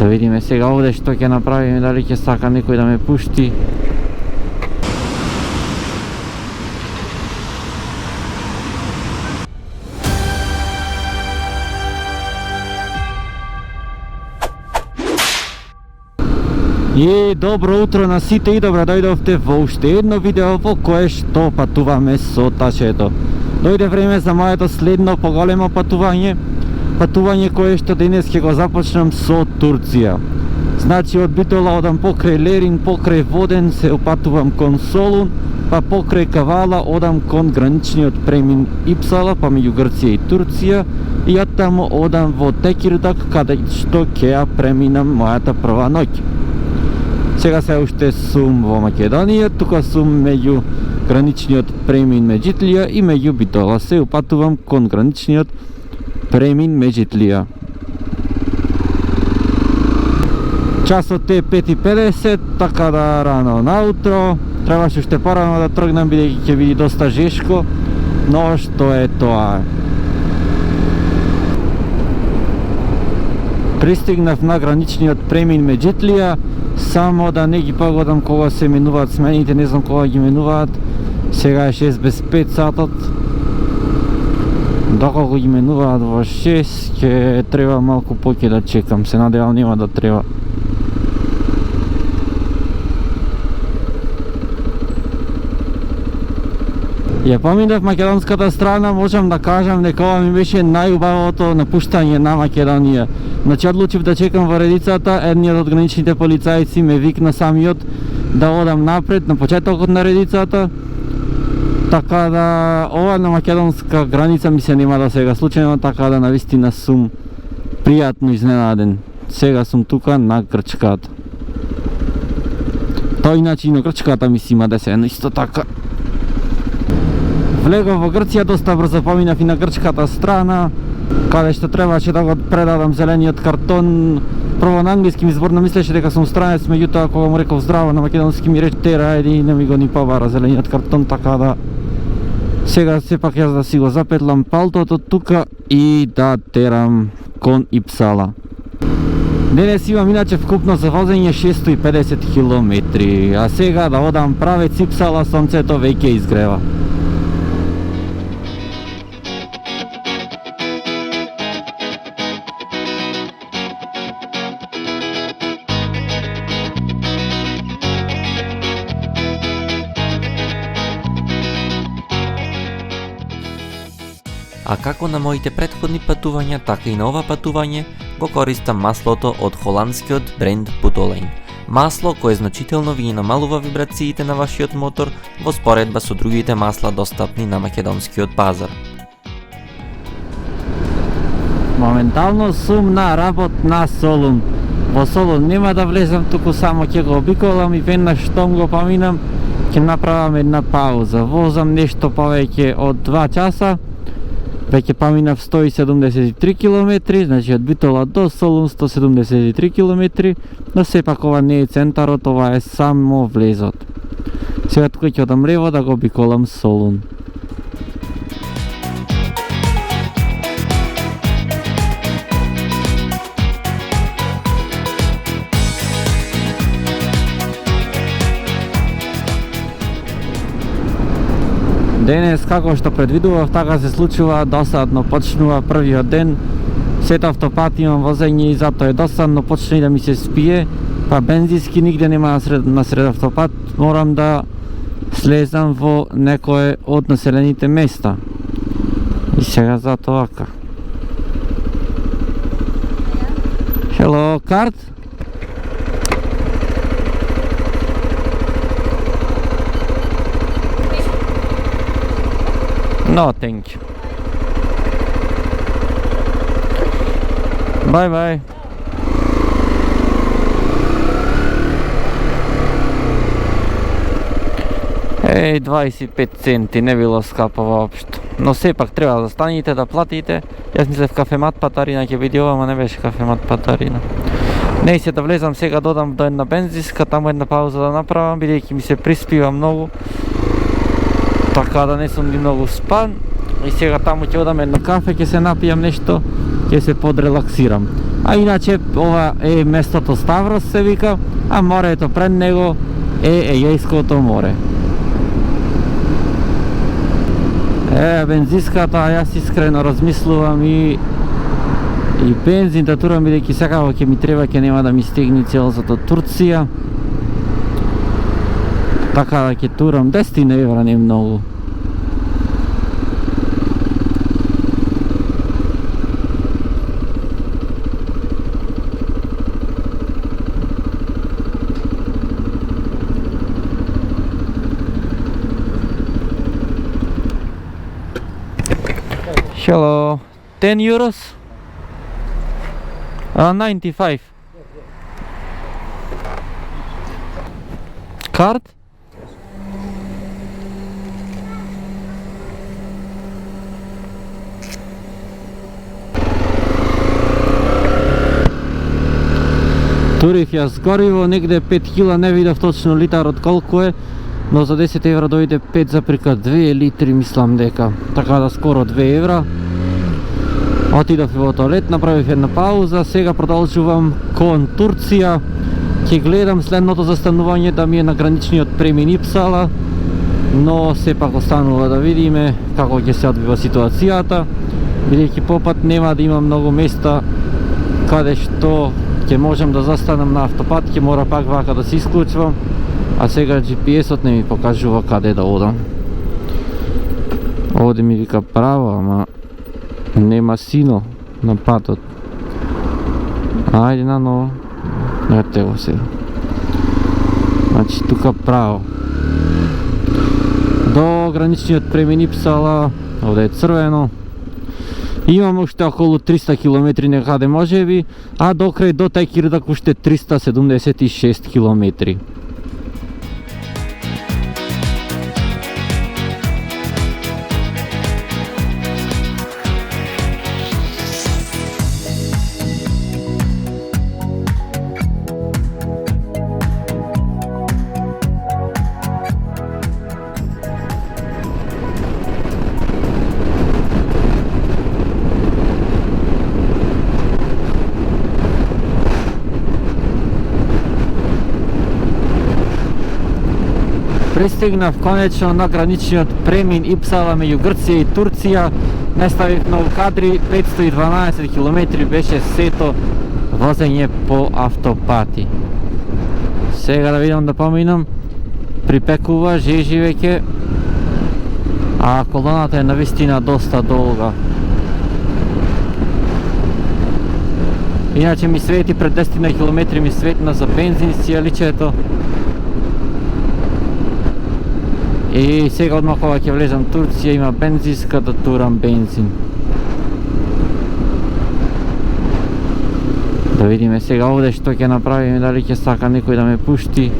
Да видиме сега овде што ќе направиме, дали ќе сака некој да ме пушти. И добро утро на сите и добро дојдовте во уште едно видео во кое што патуваме со тачето. Дојде време за моето следно поголемо патување кое што денес ќе го започнам со Турција. Значи од Битола одам покрај Лерин, покрај Воден се опатувам кон Солун, па покрај Кавала одам кон граничниот премин Ипсала, па меѓу Грција и Турција, и од таму одам во Текирдак, каде што ќе ја преминам мојата прва ноќ. Сега се уште сум во Македонија, тука сум меѓу граничниот премин Меджитлија и меѓу Битола. Се упатувам кон граничниот премин Меджитлија. Часот е 5:50, така да рано наутро. Требаше уште порано да тргнам, бидејќи ќе биде доста жешко, но што е тоа. Пристигнав на граничниот премин Меджитлија, само да не ги погодам кога се менуваат смените, не знам кога ги менуваат. Сега е 6 без 5 сатот. Доколку ги менуваат во 6, ќе треба малку поќе да чекам. Се надевам нема да треба. Ја поминав македонската страна, можам да кажам дека ова ми беше најубавото напуштање на Македонија. Значи одлучив да чекам во редицата, едниот од граничните полицајци ме викна самиот да одам напред на почетокот на редицата. Така да ова на македонска граница ми се нема да сега случајно, така да навистина сум пријатно изненаден. Сега сум тука на грчката. Тој иначе и на грчката ми си има десено исто така. Влегов во Грција, доста брзо поминав и на грчката страна, каде што требаше да го предадам зелениот картон. Прво на англиски ми зборно мислеше дека сум странец, меѓутоа кога му реков здраво на македонски ми рече тера, ајде и не ми го ни побара зелениот картон, така да сега сепак јас да си го запетлам палтото тука и да терам кон Ипсала. Денес имам иначе вкупно за возење 650 километри, а сега да одам правец Ипсала, сонцето веќе изгрева. А како на моите претходни патувања, така и на ова патување го користам маслото од холандскиот бренд Putolane. Масло кое значително ви намалува вибрациите на вашиот мотор во споредба со другите масла достапни на македонскиот пазар. Моментално сум на работ на Солун. Во Солун нема да влезам, туку само ќе го обиколам и веднаш штом го поминам, ќе направам една пауза. Возам нешто повеќе од 2 часа. Веќе поминав 173 км, значи од Битола до Солун 173 км, но сепак ова не е центарот, ова е само влезот. Сега тука ќе одам лево да го обиколам Солун. Денес, како што предвидував, така се случува, досадно почнува првиот ден. Сето автопат имам возење и затоа е досадно, почне и да ми се спие, па бензински нигде нема на сред автопат, морам да слезам во некое од населените места. И сега затоа вака. Hello, card? No, thank you. Bye bye. Ей, 25 центи, не било скапо воопшто. Но сепак треба да станете да платите. Јас мислев кафемат Патарина ќе биде ова, ама не беше кафемат Патарина. Не се да влезам сега, додам до една бензинска, таму една пауза да направам, бидејќи ми се приспива многу. Така да не сум ни многу спан. И сега таму ќе одам едно кафе, ќе се напијам нешто, ќе се подрелаксирам. А иначе ова е местото Ставрос се вика, а морето пред него е Егејското море. Бензиската, јас искрено размислувам и бензин да турам, бидејќи секако ќе ми треба, ќе нема да ми стигне целата Турција. Така да ќе турам 10 евра, не многу. Hello, 10 euros? 95. Card? Турих јас гориво, негде 5 кила, не видав точно литарот колку е, но за 10 евра дојде 5,2 литри, мислам дека. Така да скоро 2 евра. Отидов во тоалет, направив една пауза, сега продолжувам кон Турција. Ќе гледам следното застанување да ми е на граничниот премин Ипсала, но сепак останува да видиме како ќе се одвива ситуацијата, бидејќи попат нема да има многу места каде што ќе можам да застанам на автопат, ќе мора пак вака да се исклучвам, а сега GPS-от не ми покажува каде да одам. Овде ми вика право, ама нема сино на патот. Ајде наново. Ете го сега. Значи тука право. До граничниот премин Ипсала, овде е црвено. Имам уште околу 300 км некаде можеби, а до крај до Текирдак уште 376 км. Пристигнав конечно на граничниот премин Ипсала меѓу Грција и Турција. Не ставив многу кадри, 512 км беше сето возење по автопати. Сега да видам да поминам, припекува, жежи веќе, а колоната е навистина доста долга. Иначе ми свети пред 10 км ми светна за бензин сијаличето. И сега одмah кога ќе влезам Турција има бензинска да турам бензин. Да видиме сега овде што ќе направиме, дали ќе сака некој да ме пушти.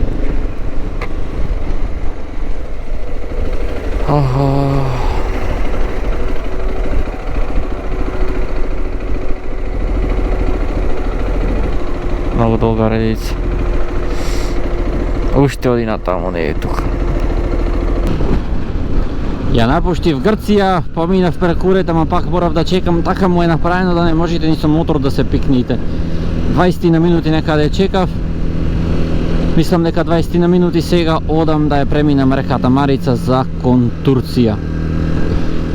Многу долга редица. Уште оди натаму, не е тука. Ја напуштив Грција, поминав преку ред, ама пак морав да чекам, така му е направено да не можете ни со мотор да се пикните. 20 на минути некаде чекав, мислам дека 20 на минути сега одам да ја преминам реката Марица за кон Турција.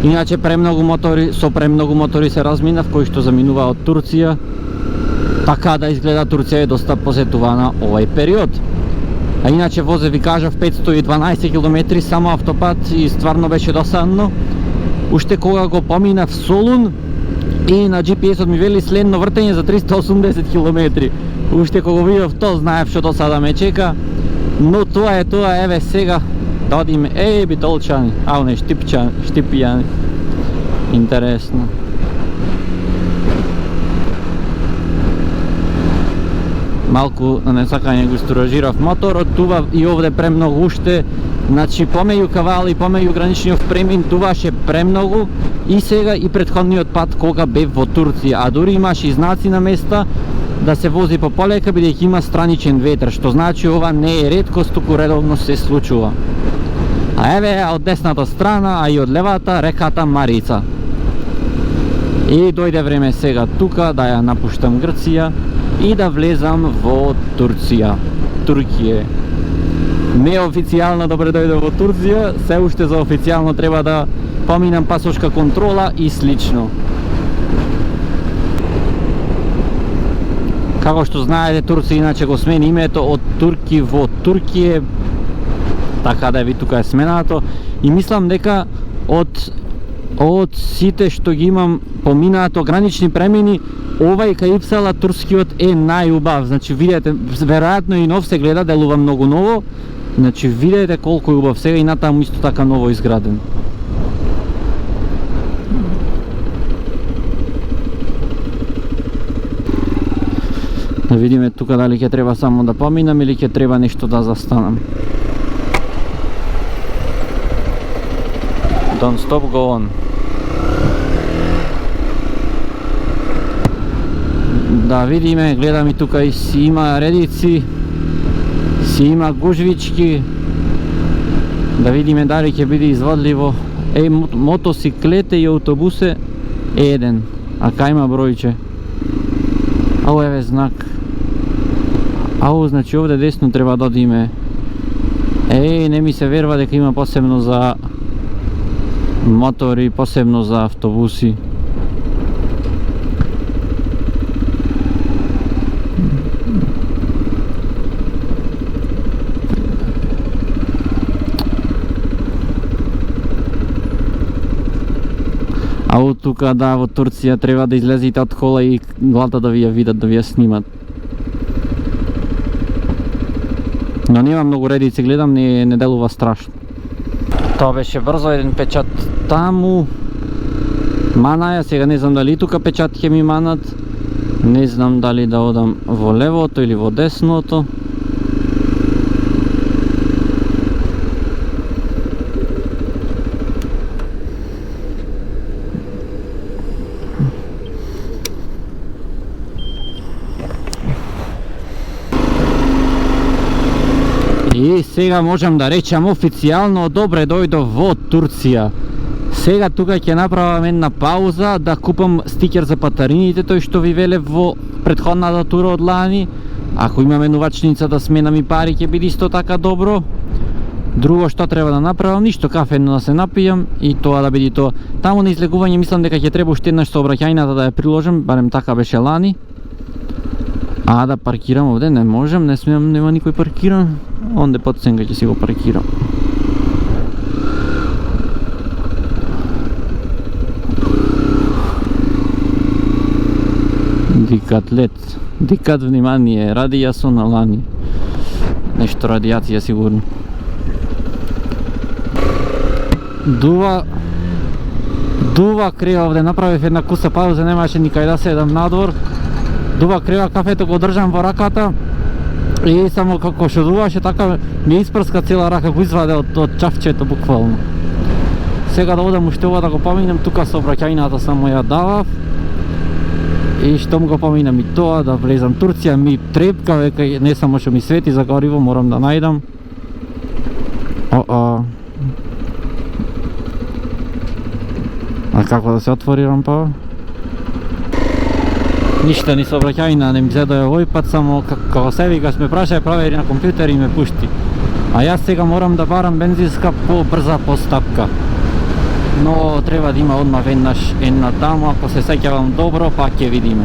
Иначе со премногу мотори се разминав, кои што заминува од Турција, така да изгледа Турција е доста посетувана овај период. А иначе возе, ви кажав, 512 км само автопат и стварно беше досадно. Уште кога го поминав Солун и на GPS-от ми вели следно вртење за 380 км. Уште кога видов то, знаев што до сада ме чека. Но тоа е тоа, еве сега да одиме, битолчани, не штипјани. Интересно. Малку на несакање го стуражирав моторот, тува и овде премногу уште, значи помеѓу Кавали, помеѓу граничниот премин туваше премногу и сега и претходниот пат кога бев во Турција, а дури имаш и знаци на места да се вози по полека бидејќи има страничен ветер, што значи ова не е реткост, туку редовно се случува. А еве од десната страна, а и од левата реката Марица. И дојде време сега тука да ја напуштам Грција и да влезам во Турција. Туркија. Неофицијално добре дојде во Турција, се уште за официјално треба да поминам пасошка контрола и слично. Како што знаете, Турција иначе го смени името од Турки во Туркија, така да ви тука е сменато, и мислам дека од сите што ги имам поминато гранични премини, овај кај Ипсала турскиот е најубав. Значи видете, веројатно и нов се гледа, делува многу ново. Значи видете колку е убав сега и натаму исто така ново изграден. Да видиме тука дали ќе треба само да поминам или ќе треба нешто да застанам. Don't stop, go on. Да видиме, гледам и тука и си има редици, си има гужвички. Да видиме дали ќе биде изводливо. Мотоциклете и автобусе еден, а кај има бројче. Ау еве знак. Ау, значи овде десно треба да одиме. Не ми се верва дека има посебно за мотори, посебно за автобуси. Ау тука да, во Турција треба да излезете од кола и глата да ви ја видат, да ви ја снимат. Но нема многу редици, гледам, не делува страшно. Тоа беше брзо, еден печат таму. Мана ја, сега не знам дали тука печат ќе ми манат. Не знам дали да одам во левото или во десното. И сега можам да речам официјално добре дојдов во Турција. Сега тука ќе направам една пауза да купам стикер за патарините, тој што ви велев во претходната тура од лани. Ако има менувачница да сменам и пари, ќе биде исто така добро. Друго што треба да направам, ништо, кафе да се напијам и тоа да биде тоа. Таму на излегување мислам дека ќе треба уште еднаш сообраќајната да ја приложам, барем така беше лани. А да паркирам овде не можам, не смеам, нема никој паркиран. Онде под ценга ќе си го паркирам. Дикатлет. Дикат внимание, радија со на лани. Нешто радијација сигурно. Дува крева овде, направив една куса пауза, немаше никај да седам надвор. Дува крева, кафето го држам во раката. И само како што дуваше, така ми испрска цела рака, го изваде од чавчето буквално. Сега да одам уште ова да го поминам, тука сообраќајната само ја давав. И штом го поминам и тоа, да влезам Турција, ми трепка, века не само што ми свети за гориво, морам да најдам. А како да се отвори рампава? Ништо ни сообраќајна не ми зедоја овој пат, само како се викаш ме праша, провери на компјутер и ме пушти. А јас сега морам да барам бензинска по-брза постапка. Но треба да има одма веднаш една таму, ако се сеќавам добро, па ќе видиме.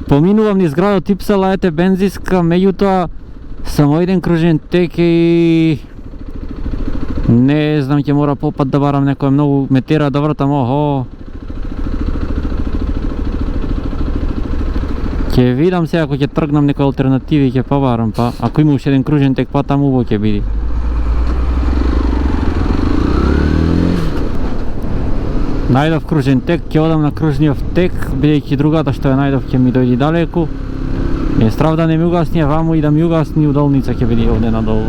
Поминувам низ градот Ипсала, ете бензинска, меѓутоа само еден кружен тек и не знам, ќе мора попат да барам некој, многу ме тера да вртам, Ќе видам сега, ако ќе тргнам некои алтернативи, ќе побарам, па ако има уште еден кружен тек, па таму убаво ќе биде. Најдов кружен тек, ќе одам на кружниот тек, бидејќи другата што ја најдов ќе ми дојди далеку. Е страв да не ми угасни, а ваму и да ми угасни, удолница ќе биде овде надолу.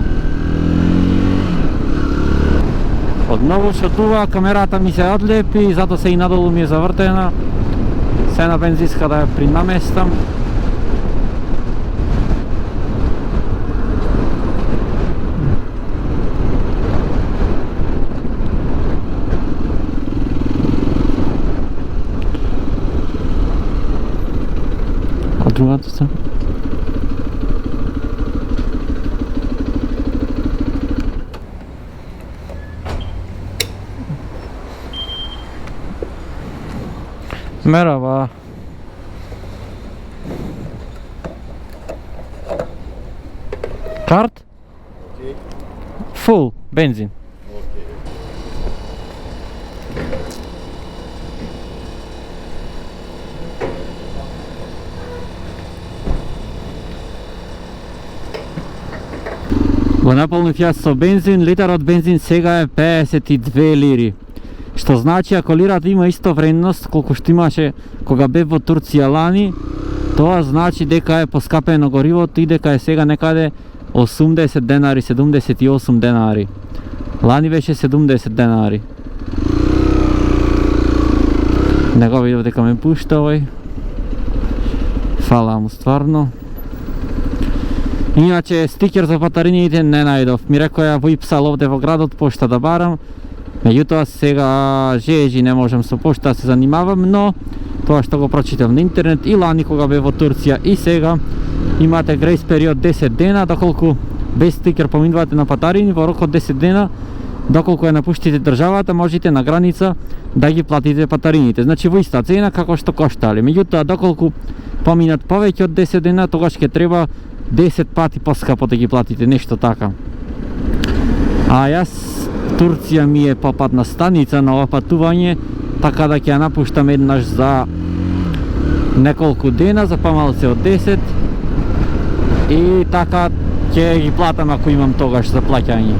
Однову што тува, камерата ми се одлепи, затоа се и надолу ми е завртена. Се на бензинска да ја принаместам. Merhaba. Kart? Full benzin. Го наполнив јас со бензин, литар од бензин сега е 52 лири. Што значи ако лирата има исто вредност колку што имаше кога бев во Турција лани, тоа значи дека е поскапено горивото и дека е сега некаде 80 денари, 78 денари. Лани беше 70 денари. Не го видов дека ме пушта овој. Фала му стварно. Иначе стикер за батарините не најдов. Ми рекоја во Ипсал овде во градот пошта да барам. Меѓутоа сега жежи не можам со пошта да се занимавам, но тоа што го прочитав на интернет и лани кога бе во Турција и сега имате грейс период 10 дена, доколку без стикер поминувате на патарини, во рок од 10 дена, доколку ја напуштите државата, можете на граница да ги платите патарините. Значи во иста цена како што коштале. Меѓутоа доколку поминат повеќе од 10 дена, тогаш ќе треба 10 пати поскапо да ги платите, нешто така. А јас Турција ми е попатна станица на ова патување, така да ќе ја напуштам еднаш за неколку дена, за помалце од 10 и така ќе ги платам ако имам тогаш за плаќање.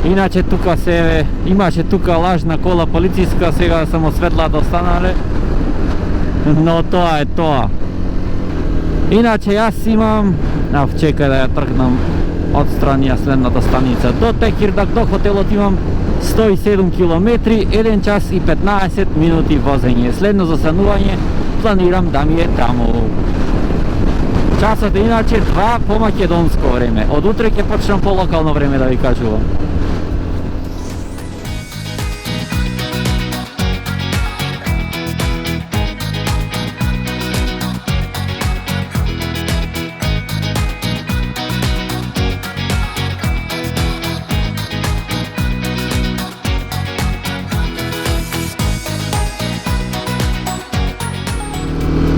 Иначе тука имаше тука лажна кола полициска, сега само светлата останале, но тоа е тоа. Иначе јас имам, чекај да ја тргнам од странија следната станица до Текирдаг, до хотелот имам 107 километри, 1 час и 15 минути возење. Следно застанување планирам да ми е таму. Часот е иначе 2 по македонско време. Од утре ќе почнам по локално време да ви кажувам.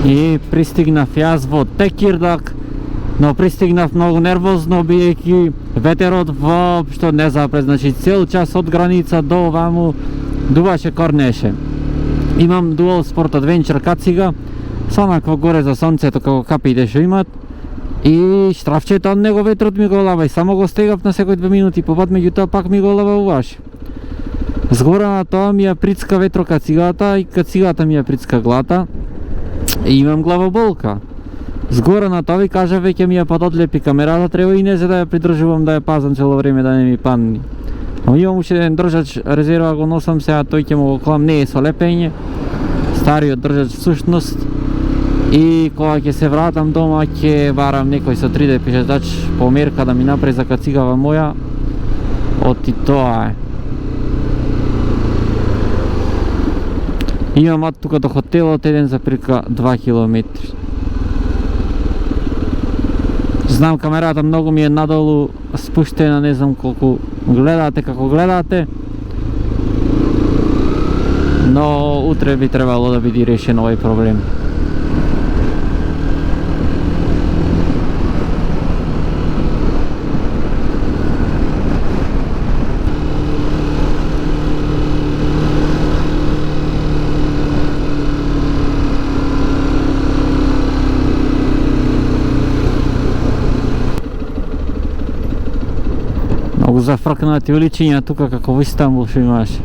И пристигнав јас во Текирдаг, но пристигнав многу нервозно, биејќи ветерот воопшто не запре, значи цел час од граница до оваму дуваше корнеше. Имам Dual Sport Adventure кацига, со онакво горе за сонцето како капите што имат, и штрафчето од него ветрот ми го лава и само го стегав на секој 2 минути по пат, меѓутоа пак ми го лава уваш. Згора на тоа ми ја прицка ветро кацигата и кацигата ми ја прицка глата. И имам главоболка. Згора на тоа ви кажа веќе ми ја пододлепи камерата, треба и не за да ја придржувам да ја пазам цело време да не ми падне. Но имам уште еден држач резерва, го носам сега, тој ќе му го клам, не е со лепење, стариот држач всушност. И кога ќе се вратам дома ќе барам некој со 3D пишетач померка да ми направи за кацигава моја. Оти тоа е. Имам од тука до хотелот еден за прика 2 километри. Знам камерата многу ми е надолу спуштена, не знам колку гледате, како гледате. Но утре би требало да биде решен овој проблем. Многу зафркнати уличиња тука како во Истанбул што имаше.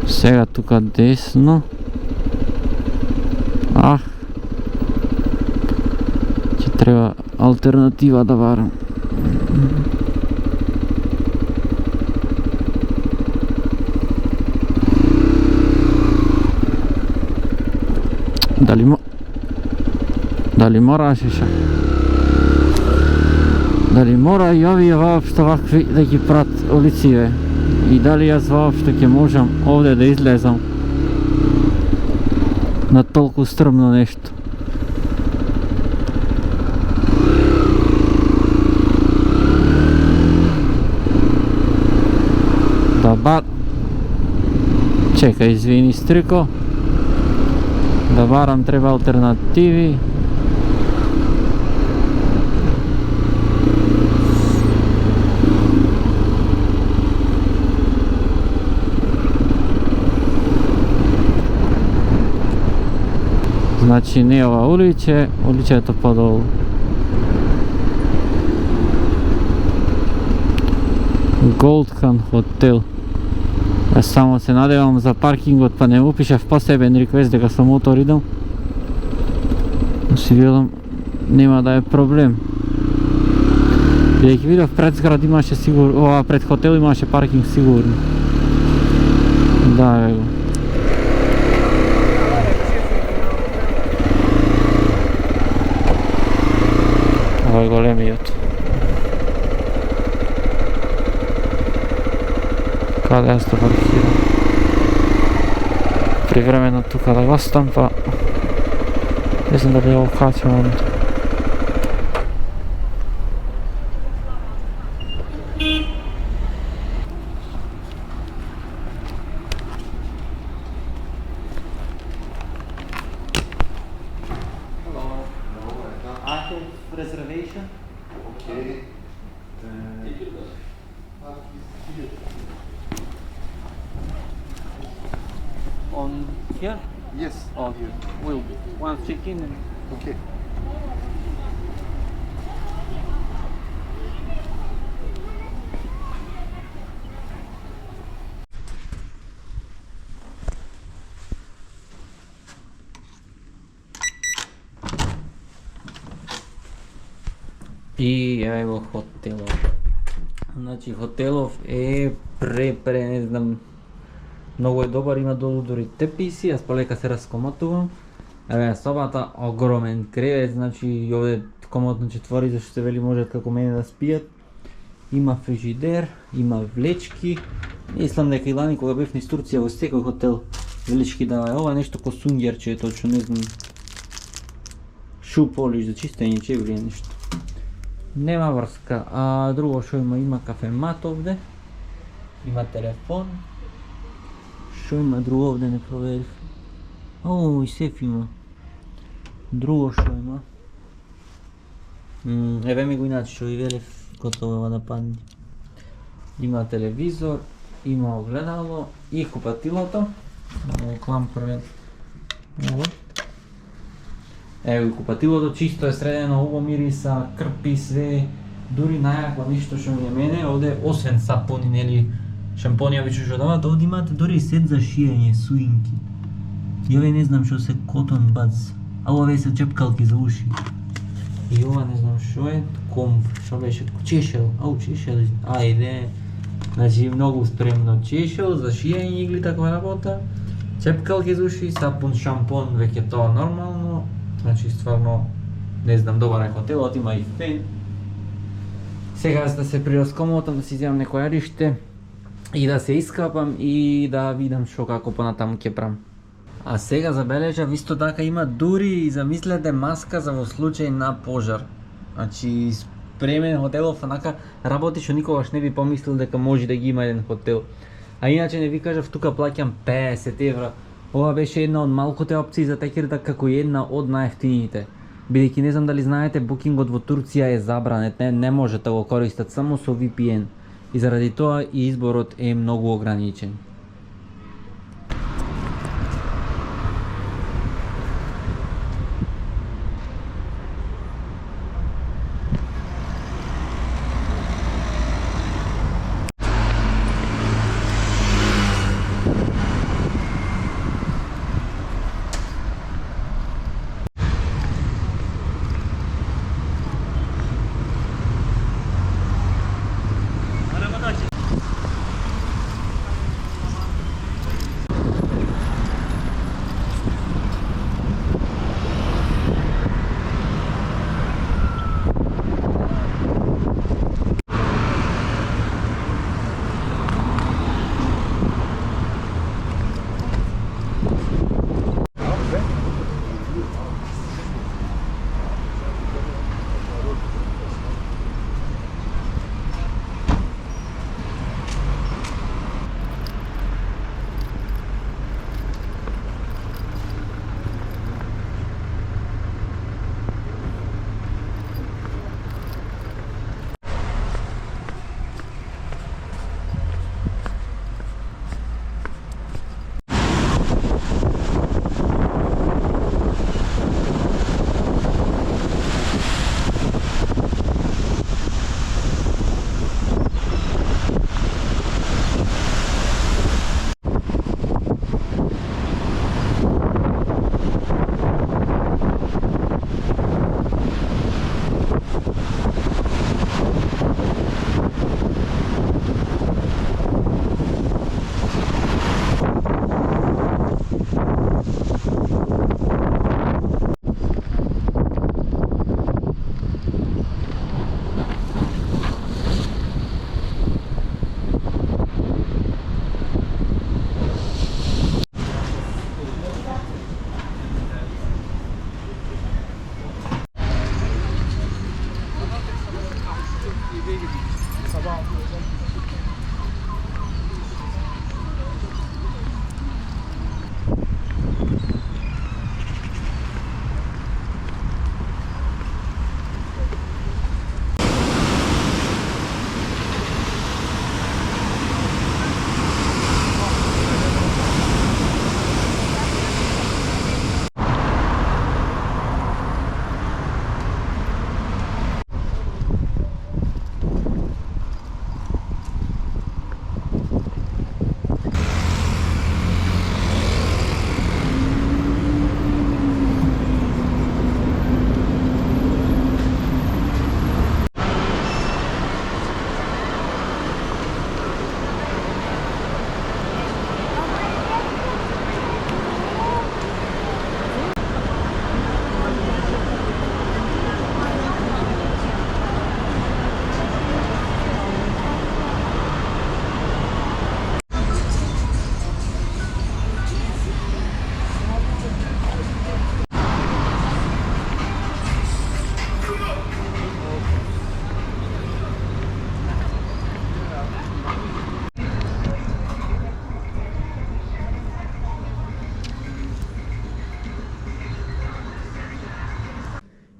Сега тука десно. Ќе треба алтернатива да барам. Дали мораше ша? Дали мора и овие воопшто вакви да ги прат улициве? И дали јас воопшто ќе можам овде да излезам на толку стрмно нешто? bar. Čekaj, izvini striko. Da baram treba alternativi. Znači nije ova uliče je to po dolu. Goldkan hotel. Ja samo se nadevам za parkingot pa ne upišev poseben request da ga sa motor idem. Si gledam, nema da je problem. Da ih vidio pred zgrad imaše sigurno, pred hotel imaše parking sigurno. Da, evo. Ovo je golemi jut. Kada ja se to parkiram. Privremeno tu kada gostam pa mislim da bi ovo kačao onda. Reservation? Okay. On here? Yes. Oh, here. will be. Once check in and Okay. I evo hotelov. Znači hotelov е не знам, много е добар, има долу дори теписи, аз полека се разкомотувам. Еве собата огромен кревет, значи и овде комотно четвори зашто се вели можат како мене да спијат. Има фрижидер, има влечки. Мислам дека и лани кога бев низ Турција во секој хотел влечки дава. Ова е нешто ко сунгерче е точно, не знам. Шу полиш за чистење чевли е нешто. Нема врска, а друго што има кафемат овде. Има телефон. Што има друго овде не проверив. О, и сеф има. Друго што има. Еве ми го иначе што ви велев, готово да падне. Има телевизор, има огледало и купатилото. Много клам првен. Ево и купатилото чисто е средено, убаво мириса, крпи све, дури најакво ништо што ми е мене, овде освен сапуни, нели, шампонија веќе што дават, овде имате дури и сет за шиење, суинки. И ове не знам што се котон бац, а ове се чепкалки за уши. И ова не знам што е, комб, што беше, чешел, чешел, ајде. Значи многу спремно чешел за шиење игли таква работа, чепкалки за уши, сапун, шампон, веќе тоа нормално. Значи стварно, не знам, добар е хотелот, има и фен. Сега за да се прираскомотам, да си земам некој јариште и да се искапам и да видам шо како понатаму ќе прам. А сега забележав исто така има дури и замислете маска за во случај на пожар. Значи спремен хотелов, онака работи што никогаш не би помислил дека може да ги има еден хотел. А иначе не ви кажав, тука плаќам 50 евра. Ова беше една од малките опции за текерда како и една од најефтините. Бидејќи не знам дали знаете, букингот во Турција е забранет, не можете да го користат само со VPN. И заради тоа и изборот е многу ограничен.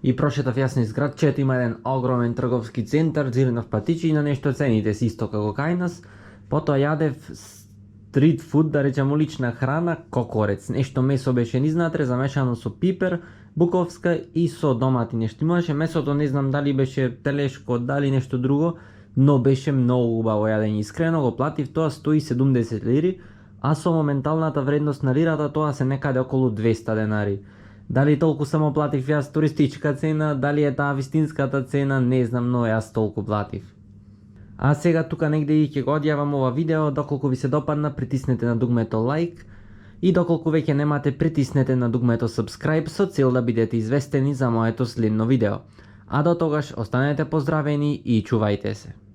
И прошетав јас низ градчето, има еден огромен трговски центар, зирнав патичи и на нешто цените се исто како кај нас. Потоа јадев стрит фуд, да речем улична храна, кокорец. Нешто месо беше низнатре, замешано со пипер, буковска и со домати. Нешто имаше месото, не знам дали беше телешко, дали нешто друго, но беше многу убаво јадење. Искрено го платив тоа 170 лири, а со моменталната вредност на лирата тоа се некаде околу 200 денари. Дали толку само платив јас туристичка цена, дали е таа вистинската цена, не знам, но јас толку платив. А сега тука негде и ќе го одјавам ова видео, доколку ви се допадна, притиснете на дугмето лайк и доколку веќе немате, притиснете на дугмето subscribe со цел да бидете известени за моето следно видео. А до тогаш останете поздравени и чувајте се.